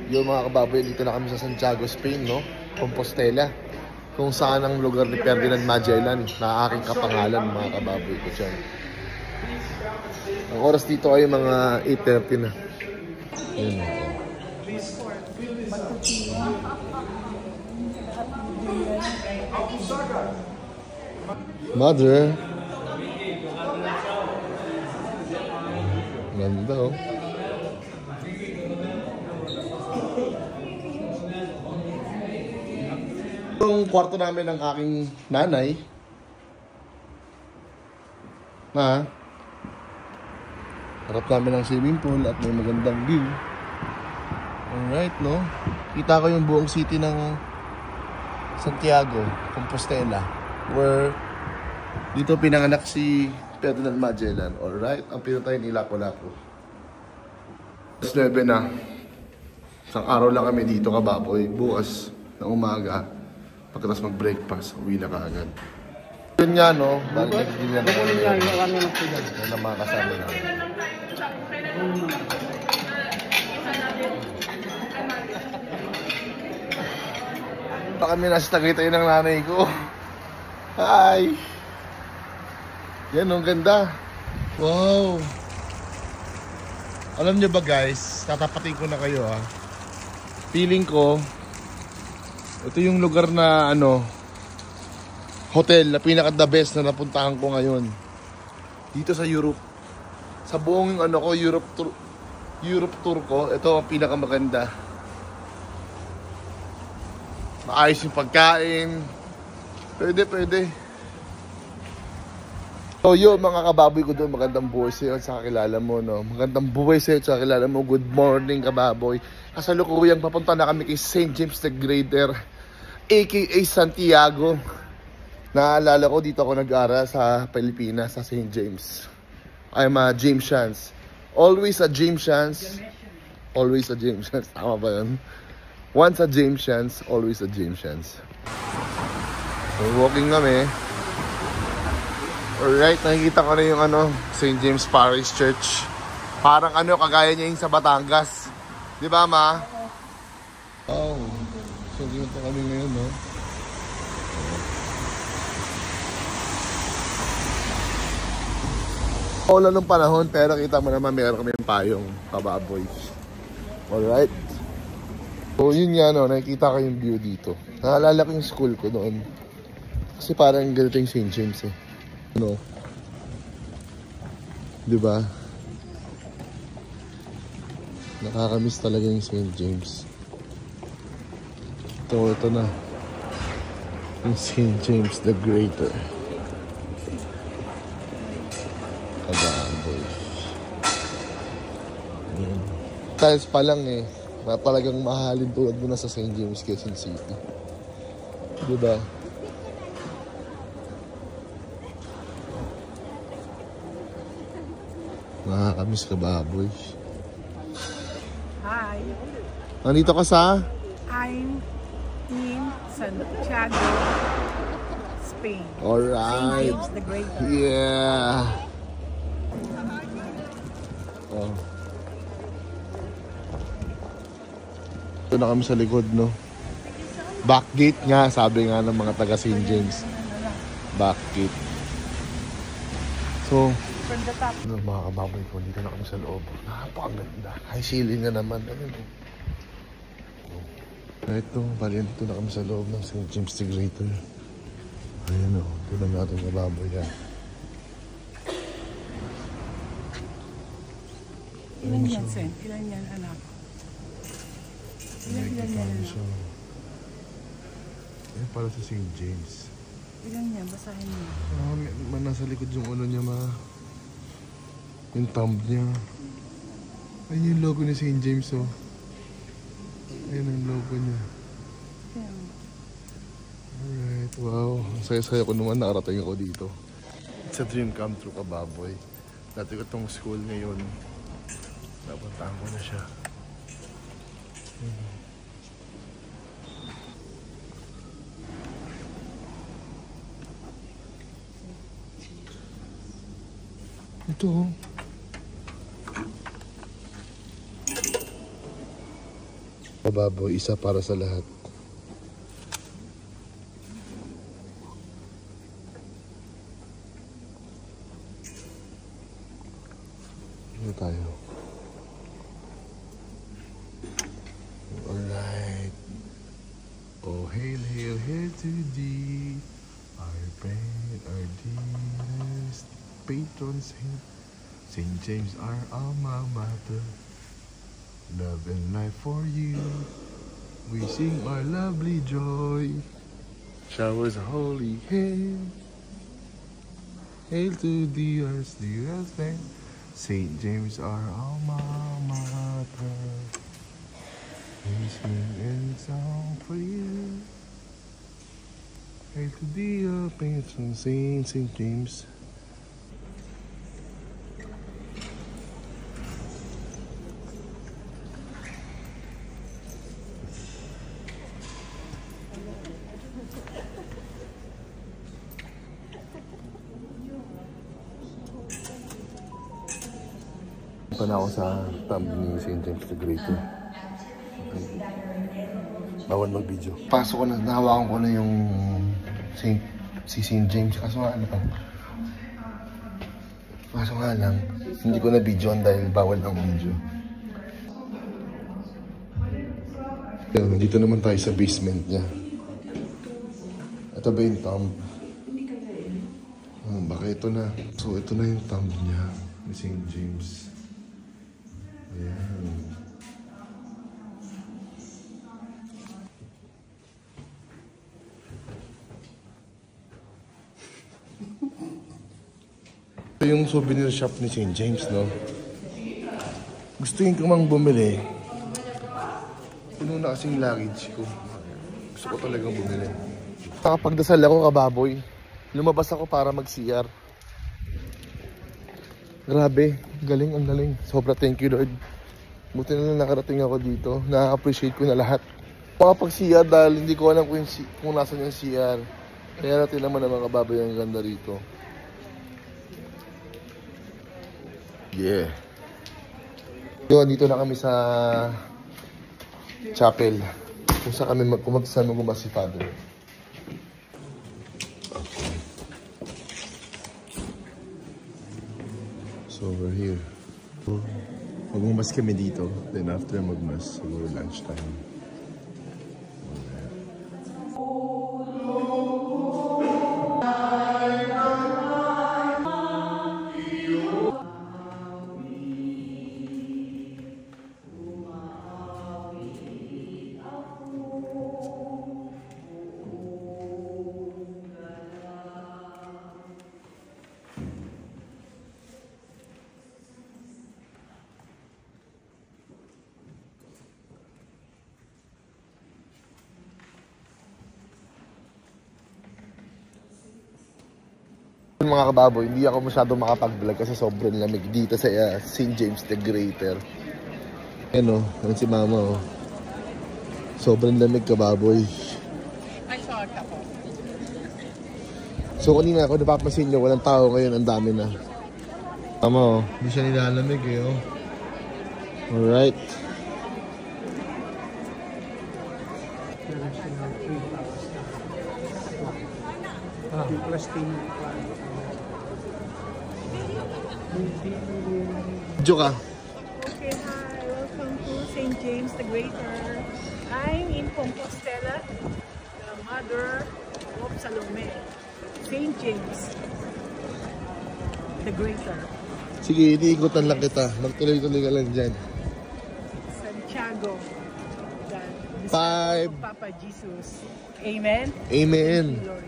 Yung mga kababoy, dito na kami sa Santiago, Spain, no? Compostela. Kung saan ang lugar ni Ferdinand Magellan na aking kapangalan, mga kababoy ko dyan. Ang oras dito ay mga 8:30 na. Ayun. Mother. Ganda, oh. Itong kwarto namin ng aking nanay. Harap namin ng swimming pool at may magandang view. Alright, no? Kita ko yung buong city ng Santiago, Compostela, where dito pinanganak si Ferdinand Magellan. Alright, ang pinatay ni Lapu-Lapu. 9 na. Isang araw lang kami dito, kababoy. Bukas ng umaga, pagkatapos mag-breakfast, uwi na kaagad. Yun nga, no? Balik nagiging na ng mga kasama namin. Pa kami nasa Tagaytay ng nanay ko. Hi! Yan, ang ganda. Wow! Alam niyo ba guys, tatapatin ko na kayo ha. Feeling ko, ito yung lugar na hotel na pinaka-the best na napuntahan ko ngayon. Dito sa Europe. Sa buong Europe tour ko, ito ang pinakamaganda. Maayos yung pagkain. Pwede. So yun, mga kababoy ko doon, magandang buhay sa'yo at sa kakilala mo, no? Magandang buhay sa'yo at sa kakilala mo. Good morning, kababoy. Kasalukuyang papunta na kami kay St. James the Greater, aka Santiago. Naalala ko, dito ako nag-aral sa Pilipinas, sa St. James. I'm a Jamesians. Always a Jamesians. Always a Jamesians. Tama ba yun? Once a Jamesians, always a Jamesians. So, walking kami. Alright, nakikita ko na yung St. James Parish Church. Parang kagaya niya yung sa Batangas. Di ba, ma? Oh, so dito kami ngayon, no? Wala nung panahon, pero kita mo naman meron kami payong, kababoy. Alright. So yun nga, no, nakikita ko yung view dito. Naalala ko yung school ko noon. Kasi parang ganito yung St. James eh. Diba? Nakakamiss talaga yung St. James. Ito na. Yung St. James the Greater. Kababoy. Tiles pa lang eh. Na talagang mahalin tulad mo na sa St. James, Quezon City. Diba? Nakakamiss ka, baboy. Hi. Nandito ka sa? I'm in Santiago, Spain. Alright. St. James the Greater. Yeah. Oh. Ito na kami sa likod, no? Backgate nga, sabi nga ng mga taga St. James. Backgate. So, From the top. mga kababoy ko, dito na kami sa loob. Napakaganda. High ceiling na naman. Ito, bali dito na kami sa loob ng St. James the Greater. Ayan o, ito na natin kababoy yan. Ilan yan, Sen? Ilan yan, anak? Ilan yan, anak? Ayan pala sa St. James. Ilan yan? Basahin mo. Nasa likod yung niya, ma. Yung thumb niya. Ayun yung logo ni St. James, oh. Ayun ang logo niya. Yeah. Alright, wow. Saya-saya ko naman nakarating ako dito. It's a dream come true, kababoy. Dati ko itong school ngayon. Napuntahan ko na siya. Ito, oh. Kababoy, isa para sa lahat. Ano tayo? Alright. Oh, hail, hail, hail to thee, our friend, our dearest patron saint, Saint James, our alma mater. Love and life for you, we sing our lovely joy. Showers holy hail, hail to thee, our dearest friend, Saint James, our alma mater. We sing a song for you. Hail to thee, our patron saint, Saint James. Pa na ako sa thumb ni St. James the Greater. Bawal mag-video. Pasok ko na, nahawakan ko na yung si St. James. Kaso nga ano, kaso nga lang, hindi ko na videoan dahil bawal ang video. Dito naman tayo sa basement niya. Ito ba yung thumb? Baka ito na. So ito na yung thumb niya ni St. James. Ayan. Ito yung souvenir shop ni St. James, no? Gustuin ko mang bumili. Puno na kasing luggage ko. Gusto ko talagang bumili. Nakapagdasal ako, kababoy. Lumabas ako para mag-CR. Grabe, galing, ang galing. Sobra thank you, Lord. Buti na lang nakarating ako dito. Na-appreciate ko na lahat. Makapag-CR dahil hindi ko alam kung nasan yung CR. Kaya natin naman mga kababoy ang ganda rito. Yeah. Yun, dito na kami sa chapel. Kung saan kami magkumas si Father. So we're here. Magmumas kami dito. Then after magmas, siguro lunchtime. Mga kababoy, hindi ako masyado makapag-vlog kasi sobrang lamig dito sa St. James the Greater. Ano, yan si Mama, oh. Sobrang lamig, kababoy. Ay, short ako. So kanina ako napapansin nyo, walang tao ngayon, ang dami na. Mama, oh, hindi siya nilalamig eh, oh. Alright. Diyo ka. Okay, hi. Welcome to St. James the Greater. I'm in Compostela, the mother of Salome. St. James the Greater. Sige, iniikutan lang kita. Magtuloy-tuloy ka lang dyan. Santiago, the Five. disciple of Papa Jesus. Amen. Amen. Lord.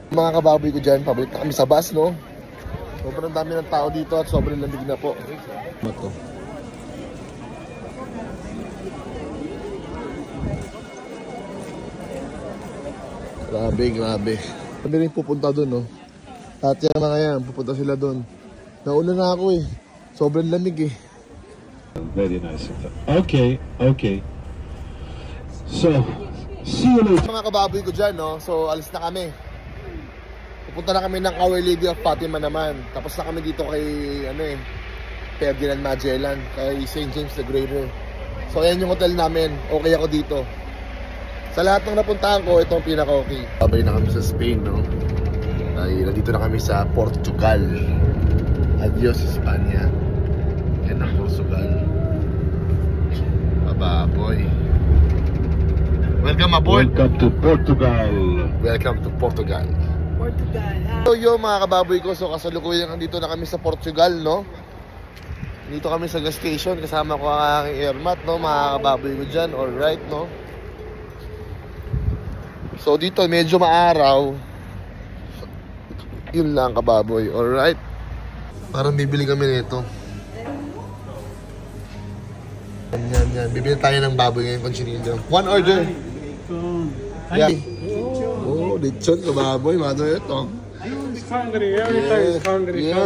Mga kababoy ko dyan, pabalik na kami sa bus, no? Sobrang dami ng tao dito at sobrang lamig na po. Mato. Grabe, grabe. Kami rin pupunta doon, no? At yung mga yan, pupunta sila doon. Nauna na ako eh. Sobrang lamig eh. Very nice. Okay, okay. So, see you later. Mga kababoy ko dyan, no? So, alis na kami. Pupunta na kami ng Our Lady of Fatima naman. Tapos na kami dito kay, Ferdinand Magellan, kay St. James the Greater. So ayan yung hotel namin. Okay ako dito. Sa lahat ng napuntahan ko, ito ang pinaka-okay. Babay na kami sa Spain, no? Ay, nandito na kami sa Portugal. Adios, Espanya. Yan ang Portugal. Baboy. Welcome aboard. Welcome to Portugal. Welcome to Portugal. Portugal. So yo mga kababoy ko, so kasalukuyan nandito na kami sa Portugal, no? Dito kami sa gas station, kasama ko ang aking airmat, no? Mga kababoy ko dyan, alright, no? So dito medyo maaraw. Yun lang kababoy, alright? Parang bibili kami nito. Yan. Bibili tayo ng baboy ngayon, Conchinillo. One order. Yeah. Oh, lechon ka baboy. Mano ito. Hungry, every time is hungry. Yeah.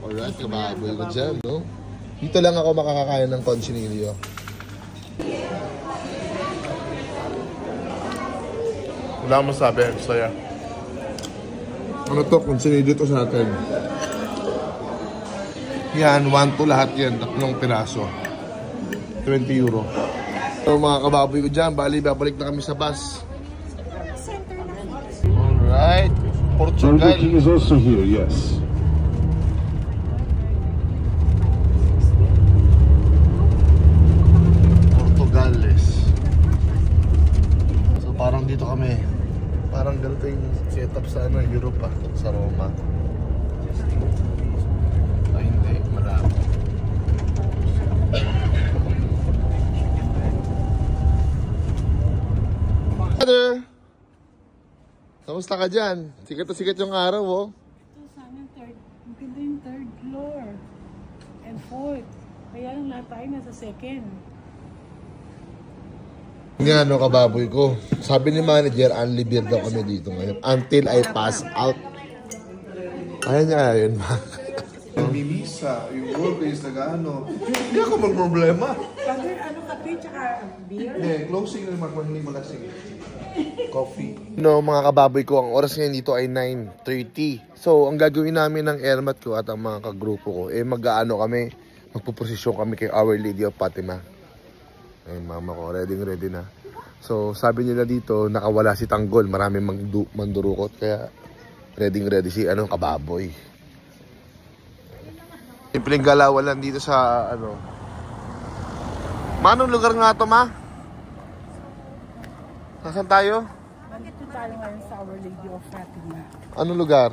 Alright, ka baboy ko dyan, no? Dito lang ako makakakain ng Conchinillo. Wala mo sabi, saya. Ano to? Conchinillo to sa atin. Yan, 1 to lahat yan. 3 piraso. 20 euro. So mga kababoy ko dyan, babalik na kami sa bus. Alright. Portugal. Burger King is also here, yes. Portugales. So parang dito kami. Parang ganito yung setup sa Europe, sa Roma. Ay hindi, malabo. Brother! Kamusta ka dyan? Sikat na sikat yung araw, oh. Ito sana maganda yung third floor and fourth. Kaya lang lahat tayo nasa second. Nga no, kababoy ko. Sabi ni manager, only beer daw kami dito ngayon. Until I pass out. Kaya niya, yun ma. Mimisa, yung workplace nag-ano. Hindi ako mag-problema. Brother, ano kape tsaka beer? Hindi, closing naman kung hindi malasing. Coffee. No, mga kababoy ko, ang oras ngayon dito ay 9:30. So, ang gagawin namin ng airmat ko at ang mga kagrupo ko, mag-aano kami, magpuposisyon kami kay Our Lady of Fatima. Ayun, mama ko, ready na. So, sabi nila dito, nakawala si Tanggol, maraming mandurukot, kaya ready si kababoy. Simpleng galawan lang dito sa Manong lugar nga to, ma? Nasaan tayo? Nandito tayo ngayon sa Our Lady of Fatima. Anong lugar?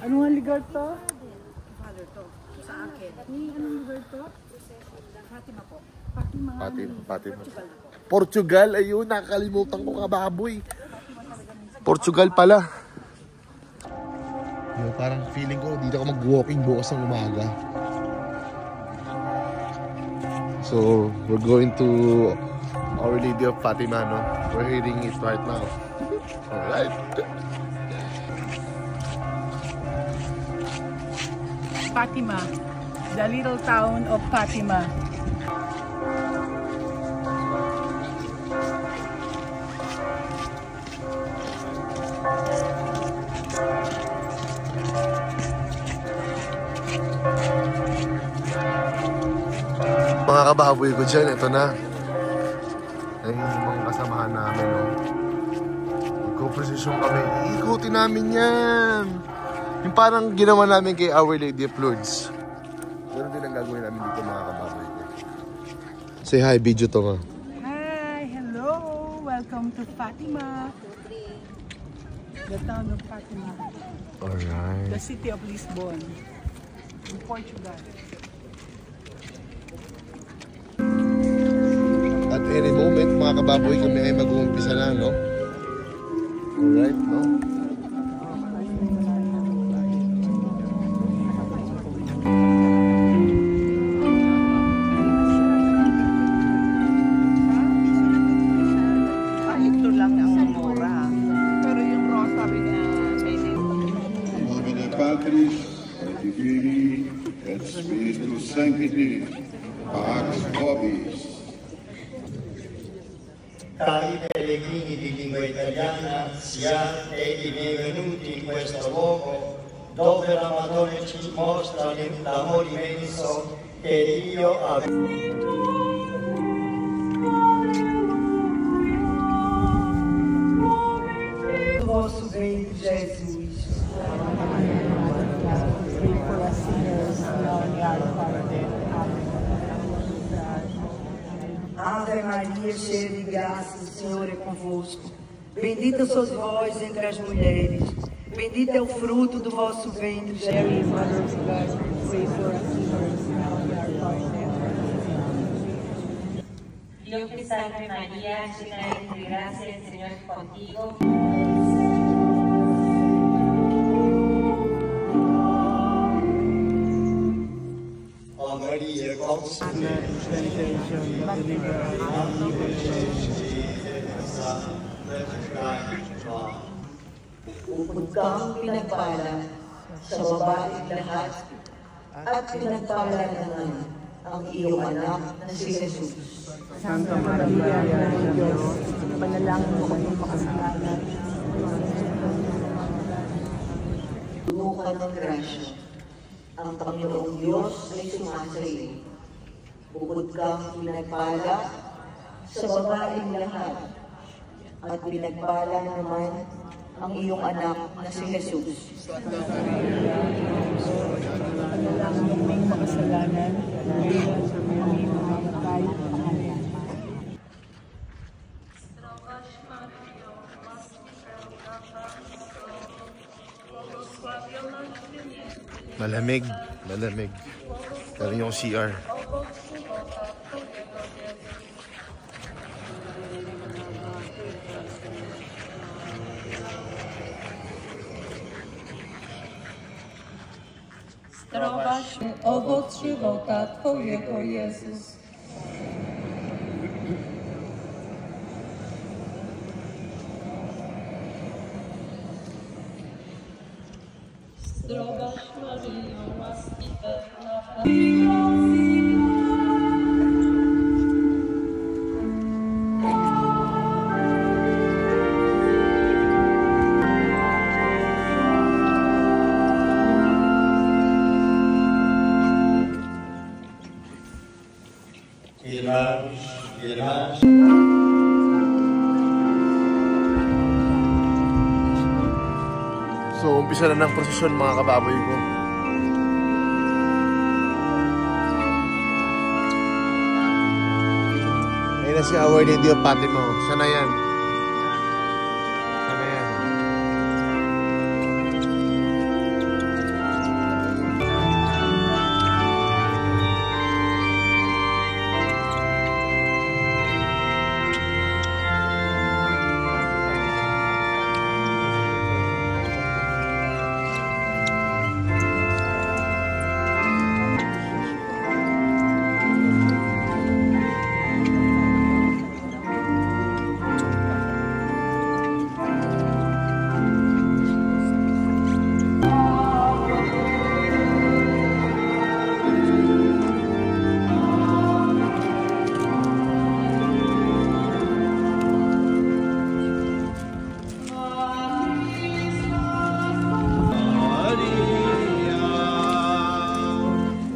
Ano nga lugar to? Father to. Sa akin. Anong lugar to? Fatima po. Fatima. Portugal, ayun, nakakalimutan ko kababoy. Portugal pala. Parang feeling ko dito ako mag-walking bukas ng umaga. So, we're going to Our Lady of Fatima, no? We're hearing it right now. Alright. Fatima. The little town of Fatima. Mga kababoy ko dyan, ito na. Ay, mga kasamahan namin, no? Iko-precision kami. Iikutin namin yan. Yung parang ginawa namin kay Our Lady of Lourdes. Ganun din ang gagawin namin dito, mga kababoy ko. Say hi, video to nga. Hi, hello. Welcome to Fatima. The town of Fatima. Alright. The city of Lisbon. In Portugal. At any moment, mga kababoy, kami ay mag-uumpisa na, no? Alright, no? Ito lang ang mura. Pero yung rosary na may Nomine Patris, et Filii, et Spiritus Sancti, Pax Vobis. Cari pellegrini di lingua italiana, siate i benvenuti in questo luogo dove la Madonna ci mostra l'amore immenso che Dio ha. Do vosso ventre, Jesus. Ave Maria, cheia de graça, o Senhor é convosco. Bendita sois vós entre as mulheres. Bendito é o fruto do vosso ventre, Jesus. Mother of God, pray for us sinners now and at our death. Dios te salve María, llena eres de gracia, el Señor es contigo. Ó Maria, conceber. Bukod kang pinagpala sa babaeng lahat at pinagpala naman ang iyong anak na si Jesus. Santa Maria, Ina ng Diyos, panalangin mo kami makasalanan. Puno ka ng grasya. Ang Panginoong Diyos ay sumasa iyo. Bukod kang pinagpala sa babaeng lahat at pinagpala naman ang iyong anak na si Jesus. Panalangin mo kaming makasalanan, ngayon sa aming mamamatay. Amen. Malamig, malamig. Pero yung CR. Zdrowaś owoc żywota Twojego, Jezus. Zdrowaś Maryjo, łaski pełna Pan. Irmãos, So, umpisa na ng prosesyon mga kababoy ko. Ayun na si Our Lady of Fatima. Sana yan. Sana yan.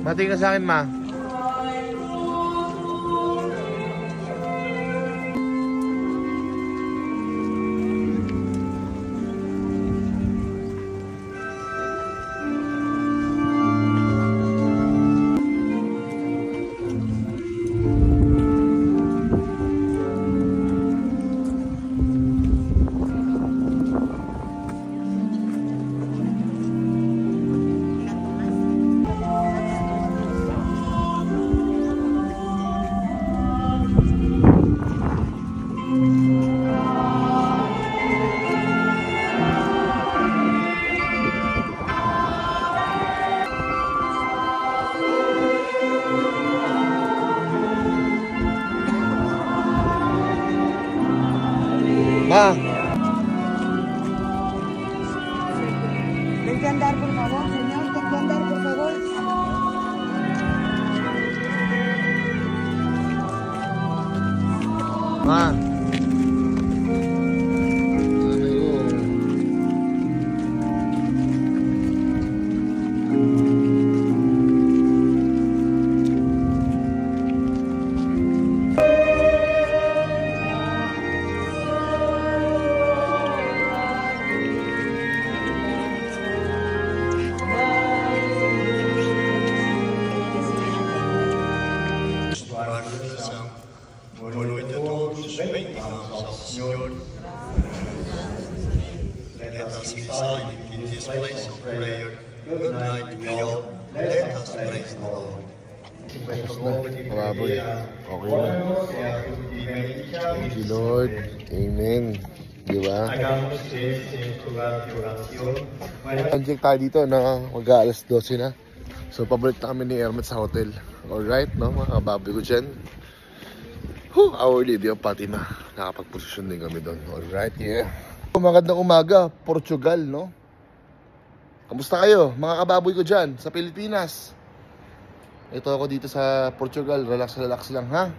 Mating ka sa akin, ma. Ma. Deje andar, por favor, señor, deje andar, por favor. Ma. sang mula ito sa ng Senyor. Let us decide in this place of prayer. Good night to you all. Let us praise the Lord. Kababoy. Okay na. Thank you, Lord. Amen. Di ba? Anjek tayo dito na mag-aalas 12 na. So, pabalik na kami ni Hermet sa hotel. Alright, no? Mga kababoy ko dyan. Our Lady of Fatima. Nakapag-posisyon din kami doon. Alright, yeah. Magandang umaga, Portugal, no? Kamusta kayo, mga kababoy ko dyan sa Pilipinas? Ito ako dito sa Portugal. Relax lang, ha?